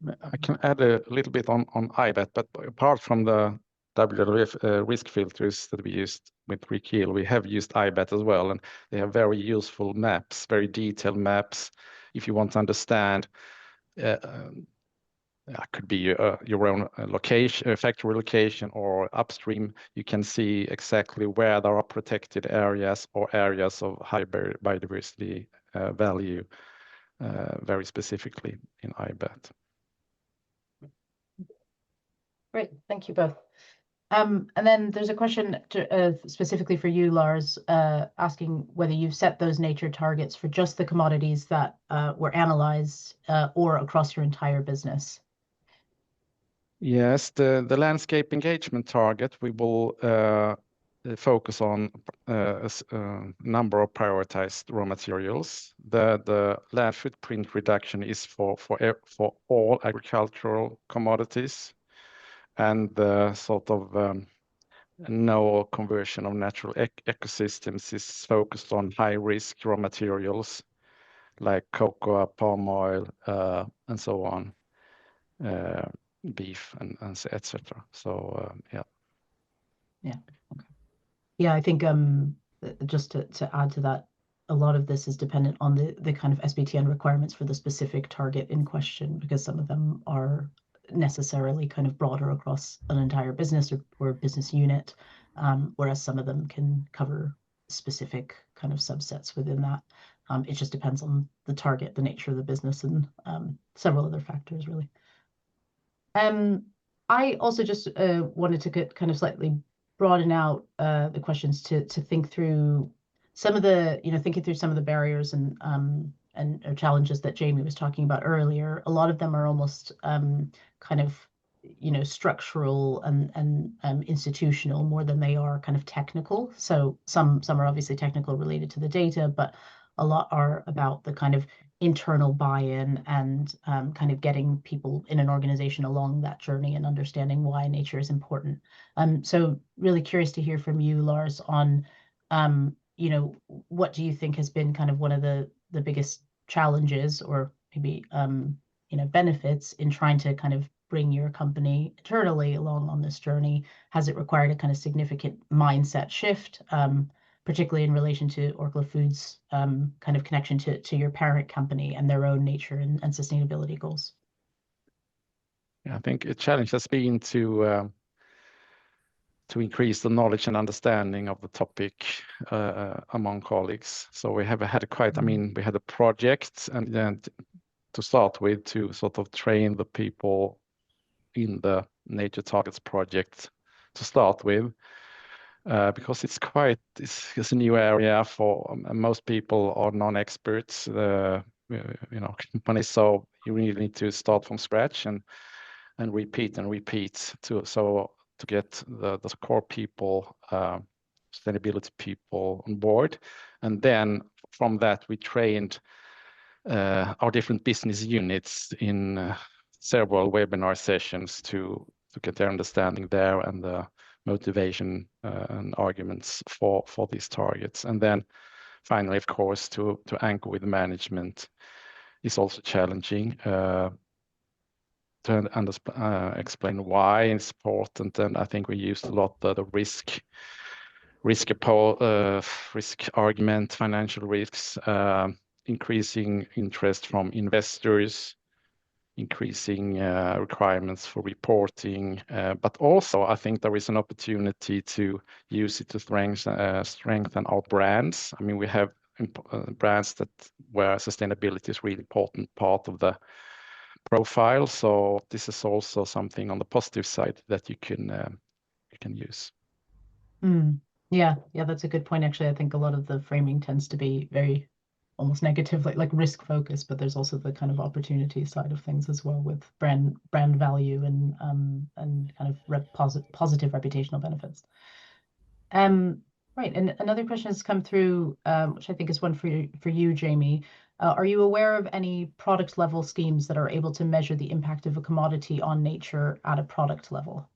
I can add a little bit on IBAT, but apart from the WWF risk filters that we used with Rekeel, we have used IBAT as well, and they have very useful maps, very detailed maps. If you want to understand, could be your own location, factory location, or upstream, you can see exactly where there are protected areas or areas of high biodiversity value, very specifically in IBAT. Great, thank you both. And then there's a question specifically for you, Lars, asking whether you've set those nature targets for just the commodities that were analyzed or across your entire business. Yes, the landscape engagement target, we will focus on a number of prioritized raw materials. The land footprint reduction is for all agricultural commodities, and the sort of no conversion of natural ecosystems is focused on high risk raw materials like cocoa, palm oil, and so on. Beef and etc. So yeah. Okay. Yeah, I think just to add to that, a lot of this is dependent on the kind of SBTN requirements for the specific target in question, because some of them are necessarily kind of broader across an entire business or business unit, whereas some of them can cover specific kind of subsets within that. It just depends on the target, the nature of the business, and several other factors, really. I also just wanted to kind of slightly broaden out the questions to think through some of the, thinking through some of the barriers and challenges that Jamie was talking about earlier. A lot of them are almost kind of, structural and institutional more than they are kind of technical. So some are obviously technical related to the data, but a lot are about the kind of internal buy-in and kind of getting people in an organization along that journey and understanding why nature is important. So really curious to hear from you, Lars, on, what do you think has been kind of one of the biggest challenges or maybe, benefits in trying to kind of bring your company internally along on this journey? Has it required a kind of significant mindset shift? Particularly in relation to Orkla Foods' kind of connection to your parent company and their own nature and sustainability goals? Yeah, I think a challenge has been to increase the knowledge and understanding of the topic among colleagues. So we have had we had a project, and then to start with, to sort of train the people in the Nature Targets project to start with. Because it's a new area for most people are non-experts. company. So you really need to start from scratch and repeat and repeat to get the core people, sustainability people on board. And then from that, we trained our different business units in several webinar sessions to get their understanding there and the motivation and arguments for these targets. And then finally, of course, to anchor with management is also challenging. To explain why it's important, and I think we used a lot the risk argument, financial risks, increasing interest from investors, increasing requirements for reporting, but also I think there is an opportunity to use it to strengthen our brands. I mean, we have brands where sustainability is really important part of the profile. So this is also something on the positive side that you can use. Yeah, that's a good point. Actually, I think a lot of the framing tends to be very almost negative, like risk focused, but there's also the kind of opportunity side of things as well with brand value and kind of positive reputational benefits. Right, and another question has come through, which I think is one for you, Jamie. Are you aware of any product level schemes that are able to measure the impact of a commodity on nature at a product level?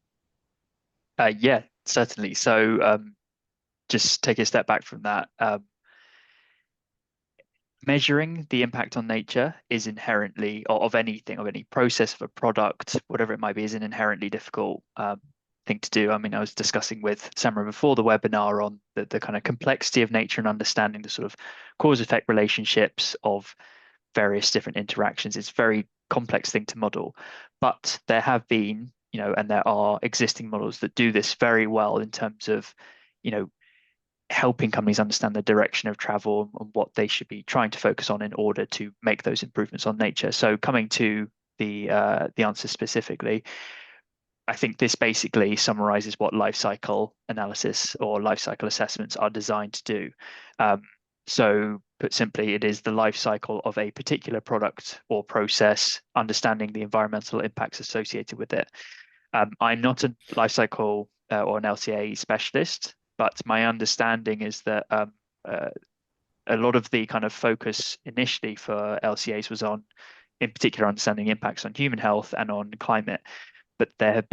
Yeah, certainly. So just take a step back from that. Measuring the impact on nature is inherently, or of any process of a product, whatever it might be, is an inherently difficult thing to do. I mean, I was discussing with Samra before the webinar on the kind of complexity of nature and understanding the sort of cause-effect relationships of various different interactions. It's a very complex thing to model, but there have been, and there are existing models that do this very well in terms of, helping companies understand the direction of travel and what they should be trying to focus on in order to make those improvements on nature. So coming to the answer specifically, I think this basically summarizes what life cycle analysis or life cycle assessments are designed to do. So put simply, it is the life cycle of a particular product or process, understanding the environmental impacts associated with it. I'm not a life cycle or an LCA specialist, but my understanding is that a lot of the kind of focus initially for LCAs was on, in particular, understanding impacts on human health and on climate. But there's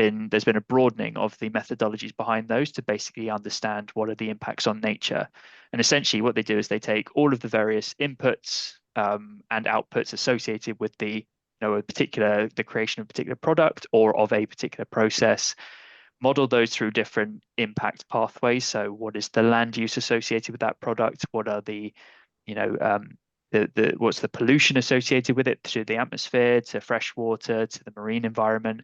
been a broadening of the methodologies behind those to basically understand what are the impacts on nature. And essentially what they do is they take all of the various inputs and outputs associated with the creation of a particular product or of a particular process, model those through different impact pathways. So what is the land use associated with that product? What are the what's the pollution associated with it to the atmosphere, to fresh water, to the marine environment?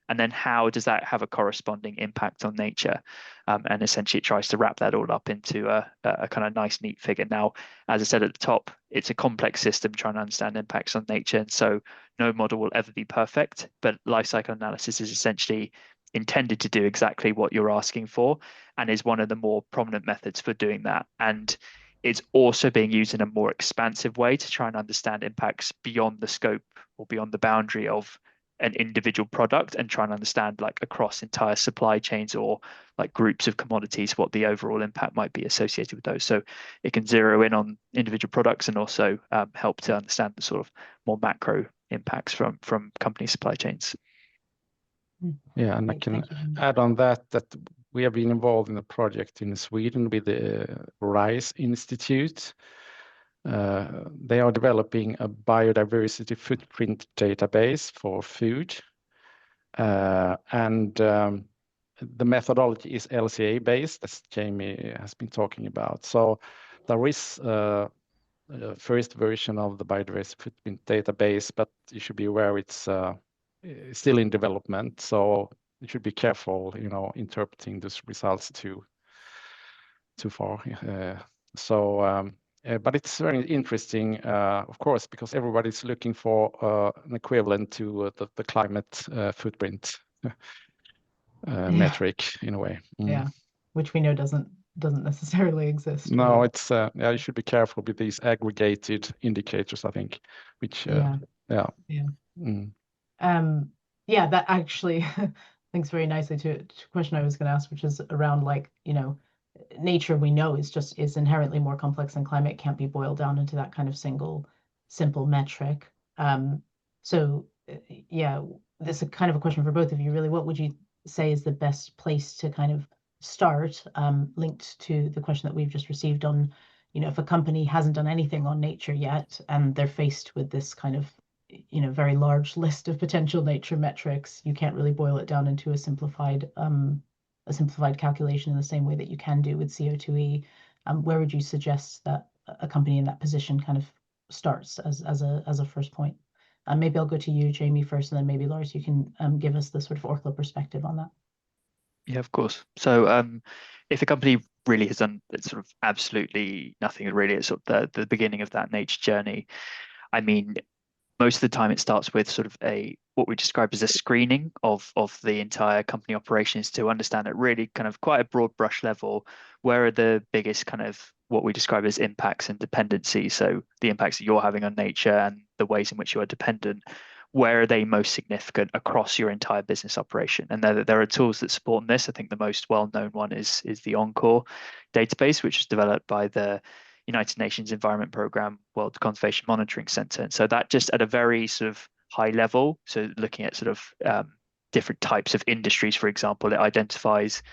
And then how does that have a corresponding impact on nature? And essentially it tries to wrap that all up into a kind of nice, neat figure. Now, as I said at the top, it's a complex system trying to understand impacts on nature. And so no model will ever be perfect, but life cycle analysis is essentially intended to do exactly what you're asking for and is one of the more prominent methods for doing that. And it's also being used in a more expansive way to try and understand impacts beyond the scope or beyond the boundary of an individual product and try and understand like across entire supply chains or like groups of commodities what the overall impact might be associated with those. So it can zero in on individual products and also help to understand the sort of more macro impacts from company supply chains. Yeah, and I can add on that we have been involved in a project in Sweden with the RISE Institute. They are developing a biodiversity footprint database for food. And the methodology is LCA based, as Jamie has been talking about. So there is a first version of the biodiversity footprint database, but you should be aware it's still in development. So you should be careful, interpreting those results too far. But it's very interesting, of course, because everybody's looking for an equivalent to the climate footprint metric in a way. Yeah, which we know doesn't doesn't necessarily exist. No, it's yeah, you should be careful with these aggregated indicators, I think, which Yeah. Yeah, that actually links very nicely to a question I was going to ask, which is around, like, nature, we know, is inherently more complex than climate. It can't be boiled down into that kind of simple metric. So yeah, this is kind of a question for both of you, really. What would you say is the best place to kind of start, linked to the question that we've just received on, if a company hasn't done anything on nature yet and they're faced with this kind of very large list of potential nature metrics, you can't really boil it down into a simplified calculation in the same way that you can do with CO2e. Where would you suggest that a company in that position kind of starts as a first point? Maybe I'll go to you, Jamie, first, and then maybe Lars, you can give us the sort of Orkla perspective on that. Yeah, of course. So if a company really has done sort of absolutely nothing really at sort of the beginning of that nature journey, I mean, most of the time it starts with sort of what we describe as a screening of the entire company operations to understand at really kind of quite a broad brush level, where are the biggest kind of what we describe as impacts and dependencies. So the impacts that you're having on nature and the ways in which you are dependent, where are they most significant across your entire business operation? And there are tools that support this. I think the most well-known one is the Encore database, which was developed by the United Nations Environment Programme World Conservation Monitoring Center. And so that just at a very sort of high level, so looking at sort of different types of industries, for example, it identifies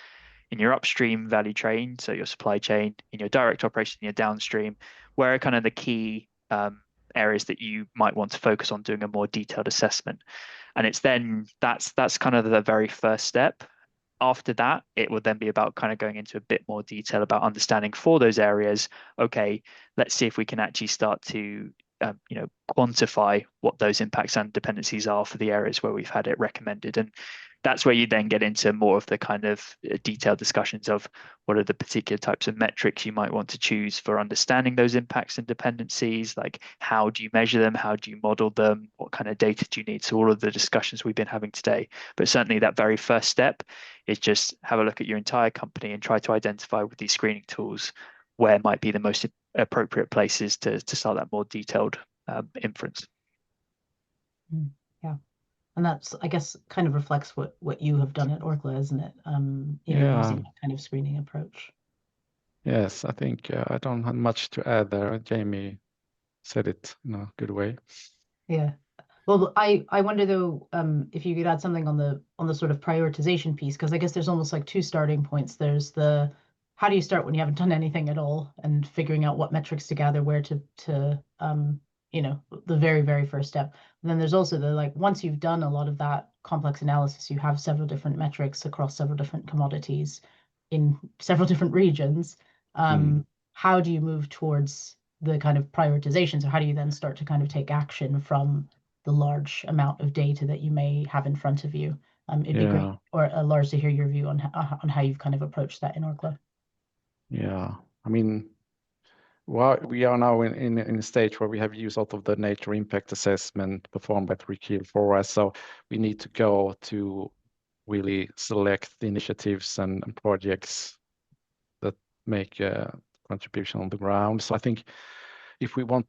in your upstream value chain, so your supply chain, in your direct operation, in your downstream, where are kind of the key areas that you might want to focus on doing a more detailed assessment. And it's then that's kind of the very first step. After that, it will then be about kind of going into a bit more detail about understanding for those areas. Okay, let's see if we can actually start to quantify what those impacts and dependencies are for the areas where we've had it recommended. And that's where you then get into more of the kind of detailed discussions of what are the particular types of metrics you might want to choose for understanding those impacts and dependencies, like how do you measure them, how do you model them, what kind of data do you need? So all of the discussions we've been having today. But certainly that very first step is just have a look at your entire company and try to identify with these screening tools where might be the most appropriate places to start that more detailed inference. Yeah. And that's, I guess, kind of reflects what you have done at Orkla, isn't it? Using that kind of screening approach. Yes, I think I don't have much to add there. Jamie said it in a good way. Yeah. Well, I wonder though, if you could add something on the sort of prioritization piece, because I guess there's almost like two starting points. There's the how do you start when you haven't done anything at all, and figuring out what metrics to gather, where to the very, very first step. And then there's also the, like, once you've done a lot of that complex analysis, you have several different metrics across several different commodities in several different regions. How do you move towards the kind of prioritization? So how do you then start to kind of take action from the large amount of data that you may have in front of you? It'd be great, or Lars, to hear your view on how you've kind of approached that in Orkla. Yeah, I mean, well, we are now in a stage where we have used out of the nature impact assessment performed by 3Keel for us. So we need to go to really select the initiatives and projects that make a contribution on the ground. So I think if we want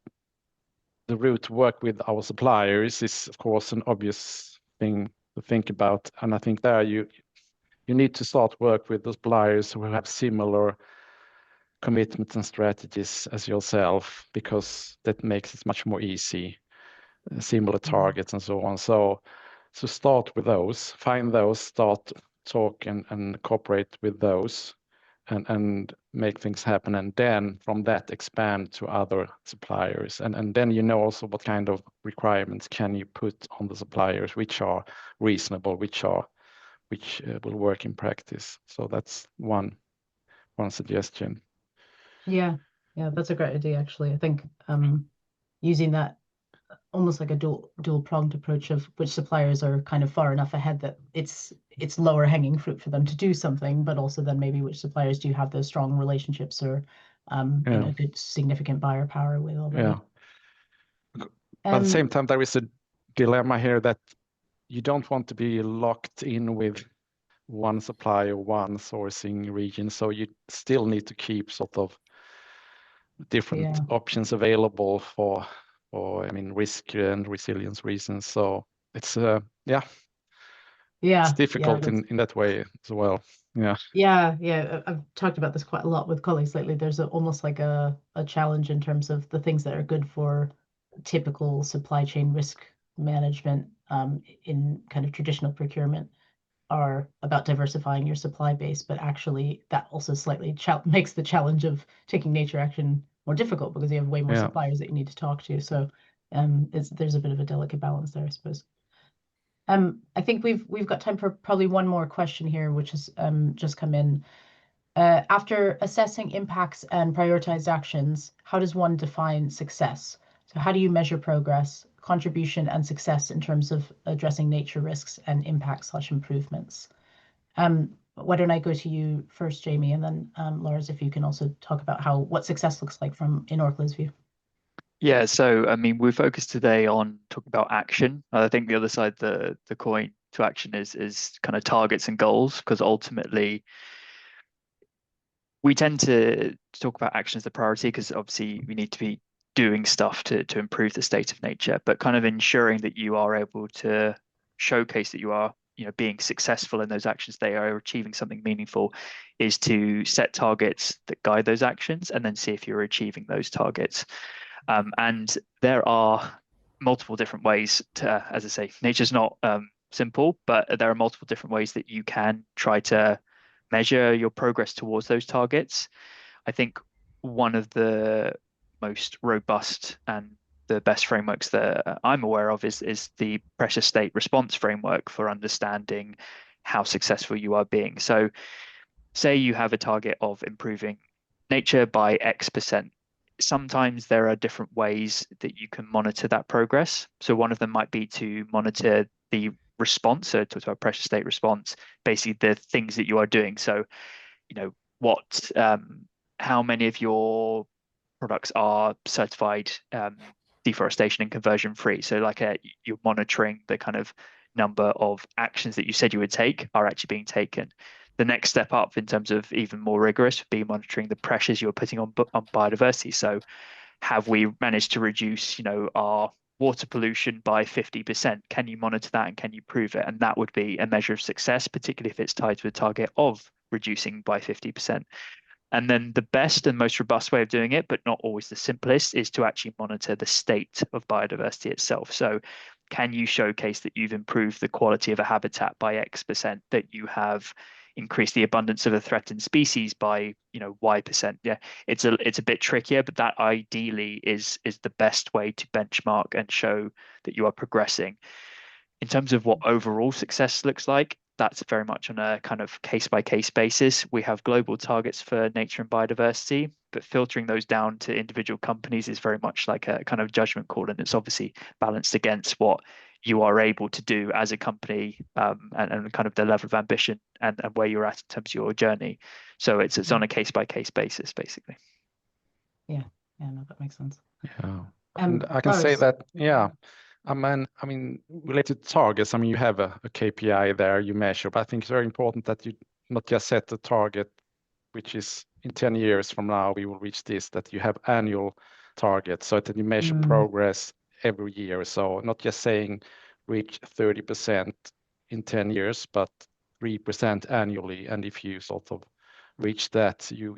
the route to work with our suppliers is, of course, an obvious thing to think about. And I think there you need to start work with the suppliers who have similar commitments and strategies as yourself, because that makes it much more easy, similar targets and so on. So start with those, find those, start talk and cooperate with those and make things happen. And then from that expand to other suppliers. And then you know also what kind of requirements can you put on the suppliers, which are reasonable, which will work in practice. So that's one suggestion. Yeah, that's a great idea, actually. I think using that almost like a dual-pronged approach of which suppliers are kind of far enough ahead that it's lower hanging fruit for them to do something, but also then maybe which suppliers do have those strong relationships or good significant buyer power with already. Yeah. But at the same time, there is a dilemma here that you don't want to be locked in with one supplier, one sourcing region. So you still need to keep sort of different options available for I mean, risk and resilience reasons. So it's it's difficult in that way as well. I've talked about this quite a lot with colleagues lately. There's almost like a challenge in terms of the things that are good for typical supply chain risk management in kind of traditional procurement are about diversifying your supply base, but actually that also slightly makes the challenge of taking nature action more difficult because you have way more suppliers that you need to talk to. So there's a bit of a delicate balance there, I suppose. I think we've got time for probably one more question here, which has just come in. After assessing impacts and prioritized actions, how does one define success? So how do you measure progress, contribution, and success in terms of addressing nature risks and impacts/improvements? Why don't I go to you first, Jamie, and then Lars, if you can also talk about what success looks like in Orkla's view. Yeah, so I mean, we're focused today on talking about action. I think the other side, the coin to action is kind of targets and goals, because ultimately we tend to talk about action as the priority, because obviously we need to be doing stuff to improve the state of nature, but kind of ensuring that you are able to showcase that you are, being successful in those actions, they are achieving something meaningful, is to set targets that guide those actions and then see if you're achieving those targets. And there are multiple different ways to, as I say, nature's not simple, but there are multiple different ways that you can try to measure your progress towards those targets. I think one of the most robust and the best frameworks that I'm aware of is the pressure state response framework for understanding how successful you are being. So say you have a target of improving nature by X%. Sometimes there are different ways that you can monitor that progress. So one of them might be to monitor the response, so to our pressure state response, basically the things that you are doing. So, how many of your products are certified deforestation and conversion free. So you're monitoring the kind of number of actions that you said you would take are actually being taken. The next step up in terms of even more rigorous would be monitoring the pressures you're putting on biodiversity. So have we managed to reduce, our water pollution by 50%? Can you monitor that and can you prove it? And that would be a measure of success, particularly if it's tied to a target of reducing by 50%. And then the best and most robust way of doing it, but not always the simplest, is to actually monitor the state of biodiversity itself. So can you showcase that you've improved the quality of a habitat by X%, that you have increased the abundance of a threatened species by, Y%? Yeah, it's a bit trickier, but that ideally is the best way to benchmark and show that you are progressing. In terms of what overall success looks like, that's very much on a kind of case-by-case basis. We have global targets for nature and biodiversity, but filtering those down to individual companies is very much like a kind of judgment call, and it's obviously balanced against what you are able to do as a company, and kind of the level of ambition and where you're at in terms of your journey. So it's on a case-by-case basis, basically. Yeah, no, that makes sense. Yeah, and I can say that, I mean, related to targets, I mean, you have a KPI there you measure, but I think it's very important that you not just set the target, which is in 10 years from now, we will reach this, that you have annual targets so that you measure progress every year. So not just saying reach 30% in 10 years, but 3% annually. And if you sort of reach that, you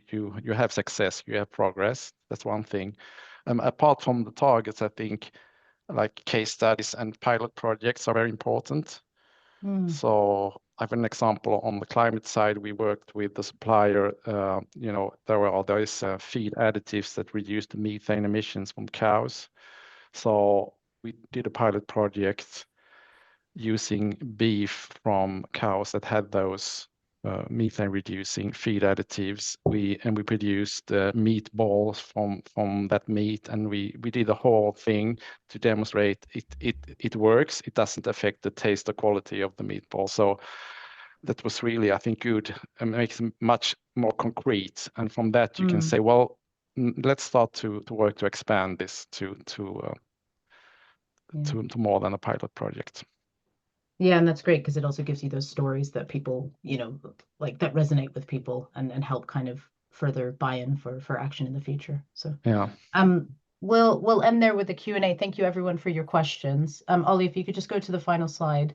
have success, you have progress. That's one thing. Apart from the targets, I think like case studies and pilot projects are very important. So I have an example on the climate side. We worked with the supplier, there is feed additives that reduce the methane emissions from cows. So we did a pilot project using beef from cows that had those methane reducing feed additives. We produced meatballs from that meat, and we did the whole thing to demonstrate it works. It doesn't affect the taste or quality of the meatball. So that was really, I think, good and makes it much more concrete. And from that you can say, well, let's start to work to expand this to more than a pilot project. Yeah, and that's great because it also gives you those stories that people, like that resonate with people and help kind of further buy-in for action in the future. So Yeah. we'll end there with the Q&A. Thank you everyone for your questions. Ollie, if you could just go to the final slide.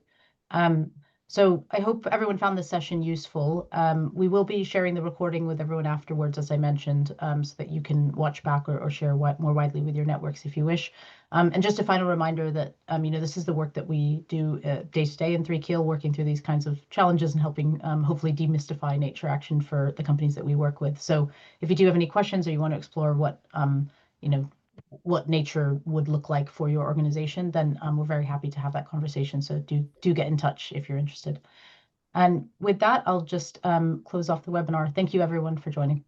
So I hope everyone found this session useful. We will be sharing the recording with everyone afterwards, as I mentioned, so that you can watch back or share more widely with your networks if you wish. And just a final reminder that this is the work that we do day to day in 3Keel, working through these kinds of challenges and helping hopefully demystify nature action for the companies that we work with. So if you do have any questions or you want to explore what nature would look like for your organization, then we're very happy to have that conversation. So do get in touch if you're interested. And with that, I'll just close off the webinar. Thank you everyone for joining.